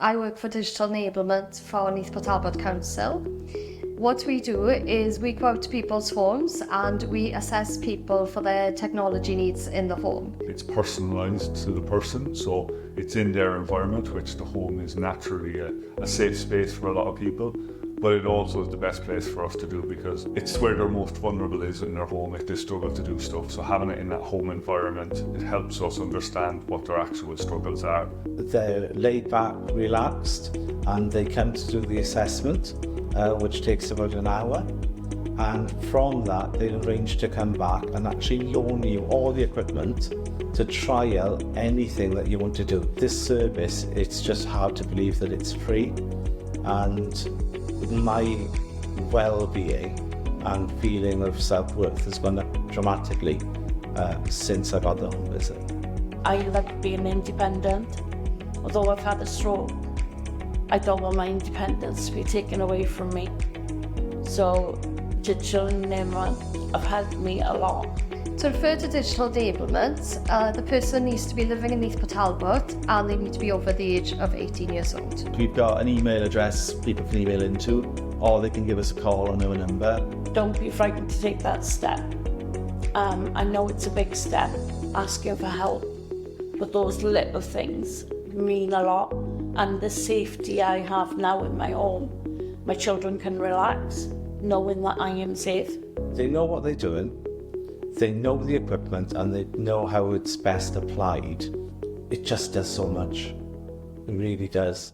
I work for Digital Enablement for Neath Talbot Council. What we do is we go out to people's homes and we assess people for their technology needs in the home. It's personalised to the person, so it's in their environment, which the home is naturally a safe space for a lot of people. But it also is the best place for us to do because it's where they're most vulnerable is in their home if they struggle to do stuff. So having it in that home environment, it helps us understand what their actual struggles are. They're laid back, relaxed, and they come to do the assessment, which takes about an hour. And from that, they arrange to come back and actually loan you all the equipment to trial anything that you want to do. This service, it's just hard to believe that it's free. And my well-being and feeling of self-worth has gone up dramatically since I got the home visit. I love being independent. Although I've had a stroke, I don't want my independence to be taken away from me. So Digital Enablement have helped me a lot. To refer to Digital Enablement, the person needs to be living in Neath Talbot and they need to be over the age of 18 years old. We've got an email address people can email into, or they can give us a call on our number. Don't be frightened to take that step. I know it's a big step, asking for help, but those little things mean a lot. And the safety I have now in my home, my children can relax, knowing that I am safe. They know what they're doing. They know the equipment and they know how it's best applied. It just does so much. It really does.